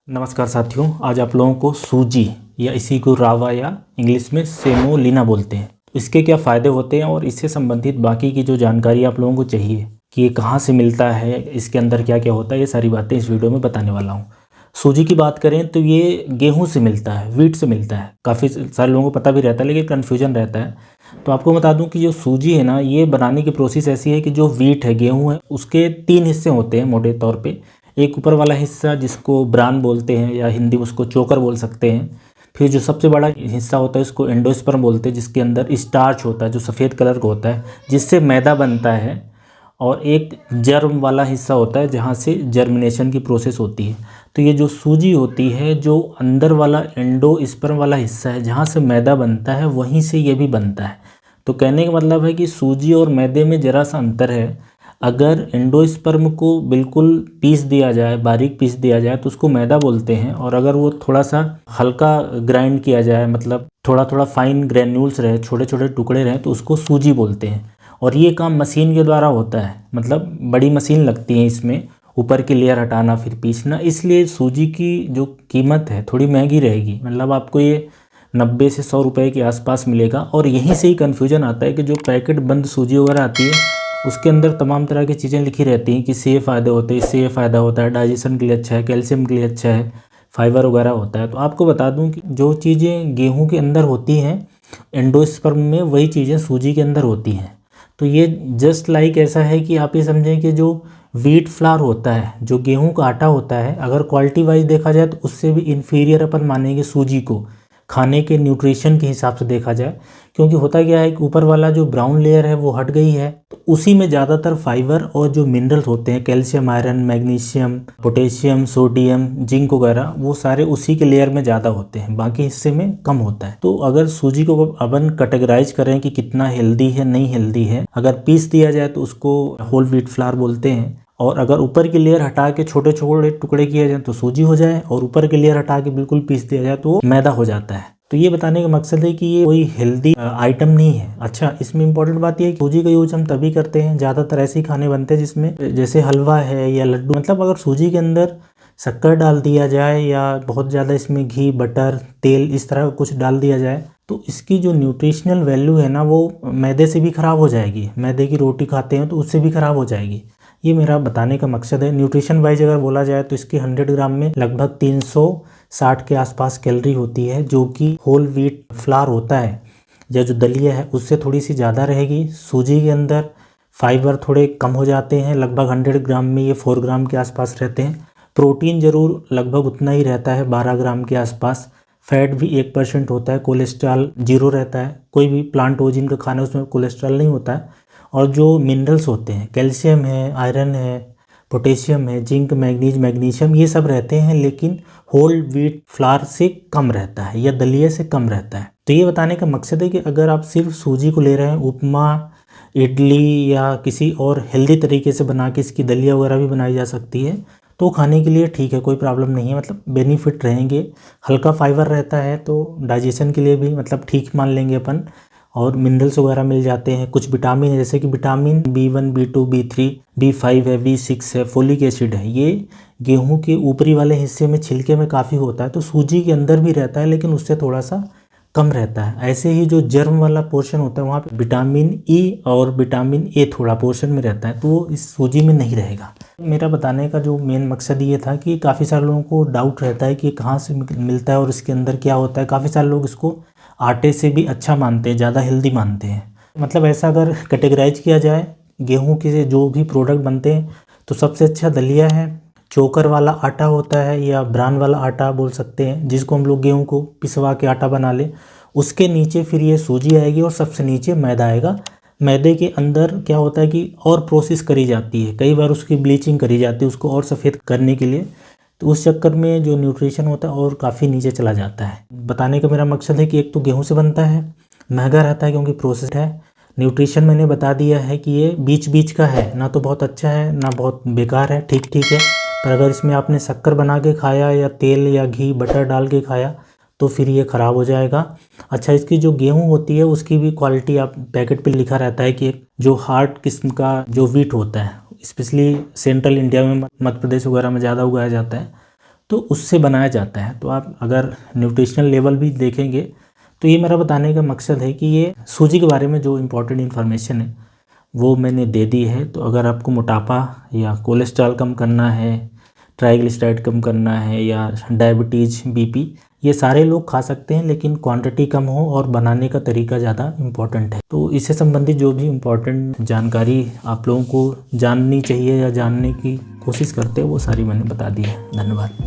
नमस्कार साथियों, आज आप लोगों को सूजी या इसी को रावा या इंग्लिश में सेमोलिना बोलते हैं। इसके क्या फ़ायदे होते हैं और इससे संबंधित बाकी की जो जानकारी आप लोगों को चाहिए कि ये कहाँ से मिलता है, इसके अंदर क्या क्या होता है, ये सारी बातें इस वीडियो में बताने वाला हूँ। सूजी की बात करें तो ये गेहूँ से मिलता है, व्हीट से मिलता है। काफ़ी सारे लोगों को पता भी रहता है लेकिन कन्फ्यूजन रहता है। तो आपको बता दूं कि जो सूजी है ना, ये बनाने की प्रोसेस ऐसी है कि जो व्हीट है, गेहूँ है, उसके 3 हिस्से होते हैं मोटे तौर पे। एक ऊपर वाला हिस्सा जिसको ब्रान बोलते हैं या हिंदी में उसको चोकर बोल सकते हैं। फिर जो सबसे बड़ा हिस्सा होता है उसको एंडोस्पर्म बोलते हैं, जिसके अंदर स्टार्च होता है जो सफ़ेद कलर का होता है, जिससे मैदा बनता है। और एक जर्म वाला हिस्सा होता है जहाँ से जर्मिनेशन की प्रोसेस होती है। तो ये जो सूजी होती है, जो अंदर वाला एंडोस्पर्म वाला हिस्सा है जहाँ से मैदा बनता है, वहीं से ये भी बनता है। तो कहने का मतलब है कि सूजी और मैदे में ज़रा सा अंतर है। अगर एंडोस्पर्म को बिल्कुल पीस दिया जाए, बारीक पीस दिया जाए, तो उसको मैदा बोलते हैं। और अगर वो थोड़ा सा हल्का ग्राइंड किया जाए, मतलब थोड़ा थोड़ा फाइन ग्रैन्यूल्स रहे, छोटे छोटे टुकड़े रहें, तो उसको सूजी बोलते हैं। और ये काम मशीन के द्वारा होता है, मतलब बड़ी मशीन लगती है इसमें, ऊपर की लेयर हटाना फिर पीसना। इसलिए सूजी की जो कीमत है थोड़ी महंगी रहेगी, मतलब आपको ये 90 से 100 रुपए के आसपास मिलेगा। और यहीं से ही कन्फ्यूजन आता है कि जो पैकेट बंद सूजी वगैरह आती है उसके अंदर तमाम तरह की चीज़ें लिखी रहती हैं कि इससे ये फ़ायदे होते हैं, इससे ये फ़ायदा होता है, डाइजेशन के लिए अच्छा है, कैल्शियम के लिए अच्छा है, फाइबर वगैरह होता है। तो आपको बता दूं कि जो चीज़ें गेहूं के अंदर होती हैं एंडोस्पर्म में, वही चीज़ें सूजी के अंदर होती हैं। तो ये जस्ट लाइक ऐसा है कि आप ये समझें कि जो व्हीट फ्लावर होता है, जो गेहूं का आटा होता है, अगर क्वालिटी वाइज देखा जाए तो उससे भी इन्फीरियर अपन मानेंगे सूजी को, खाने के न्यूट्रिशन के हिसाब से देखा जाए। क्योंकि होता क्या है कि ऊपर वाला जो ब्राउन लेयर है वो हट गई है, तो उसी में ज़्यादातर फाइबर और जो मिनरल्स होते हैं, calcium, iron, magnesium, potassium, sodium, zinc वगैरह, वो सारे उसी के लेयर में ज़्यादा होते हैं, बाकी हिस्से में कम होता है। तो अगर सूजी को अपन कैटेगराइज करें कि कितना हेल्दी है, नहीं हेल्दी है, अगर पीस दिया जाए तो उसको होल व्हीट फ्लावर बोलते हैं। और अगर ऊपर की लेयर हटा के छोटे छोटे टुकड़े किए जाए तो सूजी हो जाए, और ऊपर की लेयर हटा के बिल्कुल पीस दिया जाए तो वो मैदा हो जाता है। तो ये बताने का मकसद है कि ये कोई हेल्दी आइटम नहीं है। अच्छा, इसमें इंपॉर्टेंट बात ये है कि सूजी का यूज हम तभी करते हैं, ज़्यादातर ऐसे ही खाने बनते हैं जिसमें जैसे हलवा है या लड्डू, मतलब अगर सूजी के अंदर शक्कर डाल दिया जाए या बहुत ज़्यादा इसमें घी, बटर, तेल, इस तरह का कुछ डाल दिया जाए, तो इसकी जो न्यूट्रिशनल वैल्यू है ना, वो मैदे से भी ख़राब हो जाएगी। मैदे की रोटी खाते हैं तो उससे भी ख़राब हो जाएगी। ये मेरा बताने का मकसद है। न्यूट्रिशन वाइज अगर बोला जाए तो इसके 100 ग्राम में लगभग 360 के आसपास कैलोरी होती है, जो कि होल व्हीट फ्लावर होता है या जो दलिया है उससे थोड़ी सी ज़्यादा रहेगी। सूजी के अंदर फाइबर थोड़े कम हो जाते हैं, लगभग 100 ग्राम में ये 4 ग्राम के आसपास रहते हैं। प्रोटीन ज़रूर लगभग उतना ही रहता है, 12 ग्राम के आसपास। फैट भी 1% होता है, कोलेस्ट्रॉल 0 रहता है। कोई भी प्लांट ओरिजिन का खाना उसमें कोलेस्ट्रॉल नहीं होता है। और जो मिनरल्स होते हैं, कैल्शियम है, आयरन है, पोटेशियम है, जिंक, मैग्नीशियम, ये सब रहते हैं, लेकिन होल व्हीट फ्लावर से कम रहता है या दलिया से कम रहता है। तो ये बताने का मकसद है कि अगर आप सिर्फ सूजी को ले रहे हैं, उपमा, इडली या किसी और हेल्दी तरीके से बना के इसकी दलिया वगैरह भी बनाई जा सकती है, तो खाने के लिए ठीक है, कोई प्रॉब्लम नहीं है, मतलब बेनिफिट रहेंगे। हल्का फाइबर रहता है तो डाइजेशन के लिए भी मतलब ठीक मान लेंगे अपन। और मिनरल्स वगैरह मिल जाते हैं, कुछ विटामिन है जैसे कि vitamin B1, B2, B3, B5 है, B6 है, फोलिक एसिड है। ये गेहूं के ऊपरी वाले हिस्से में छिलके में काफ़ी होता है, तो सूजी के अंदर भी रहता है लेकिन उससे थोड़ा सा कम रहता है। ऐसे ही जो जर्म वाला पोर्शन होता है वहाँ पे विटामिन E और विटामिन A थोड़ा पोर्शन में रहता है, तो वो इस सूजी में नहीं रहेगा। मेरा बताने का जो मेन मकसद ये था कि काफ़ी सारे लोगों को डाउट रहता है कि कहाँ से मिलता है और इसके अंदर क्या होता है। काफ़ी सारे लोग इसको आटे से भी अच्छा मानते हैं, ज़्यादा हेल्दी मानते हैं। मतलब ऐसा अगर कैटेगराइज किया जाए गेहूं के जो भी प्रोडक्ट बनते हैं, तो सबसे अच्छा दलिया है। चोकर वाला आटा होता है या ब्रान वाला आटा बोल सकते हैं, जिसको हम लोग गेहूं को पिसवा के आटा बना ले। उसके नीचे फिर ये सूजी आएगी और सबसे नीचे मैदा आएगा। मैदे के अंदर क्या होता है कि और प्रोसेस करी जाती है, कई बार उसकी ब्लीचिंग करी जाती है उसको और सफ़ेद करने के लिए। तो उस चक्कर में जो न्यूट्रिशन होता है और काफ़ी नीचे चला जाता है। बताने का मेरा मकसद है कि एक तो गेहूं से बनता है, महंगा रहता है क्योंकि प्रोसेस है। न्यूट्रिशन मैंने बता दिया है कि ये बीच बीच का है, ना तो बहुत अच्छा है ना बहुत बेकार है, ठीक ठीक है। पर अगर इसमें आपने शक्कर बना के खाया या तेल या घी, बटर डाल के खाया तो फिर ये ख़राब हो जाएगा। अच्छा, इसकी जो गेहूं होती है उसकी भी क्वालिटी आप पैकेट पे लिखा रहता है कि जो हार्ड किस्म का जो व्हीट होता है, स्पेशली सेंट्रल इंडिया में, मध्य प्रदेश वगैरह में ज़्यादा उगाया जाता है, तो उससे बनाया जाता है। तो आप अगर न्यूट्रिशनल लेवल भी देखेंगे तो ये मेरा बताने का मकसद है कि ये सूजी के बारे में जो इम्पोर्टेंट इन्फॉर्मेशन है वो मैंने दे दी है। तो अगर आपको मोटापा या कोलेस्ट्रॉल कम करना है, ट्राइग्लिसराइड कम करना है, या डायबिटीज़, बीपी, ये सारे लोग खा सकते हैं, लेकिन क्वांटिटी कम हो और बनाने का तरीका ज़्यादा इम्पोर्टेंट है। तो इससे संबंधित जो भी इम्पोर्टेंट जानकारी आप लोगों को जाननी चाहिए या जानने की कोशिश करते हैं वो सारी मैंने बता दी है। धन्यवाद।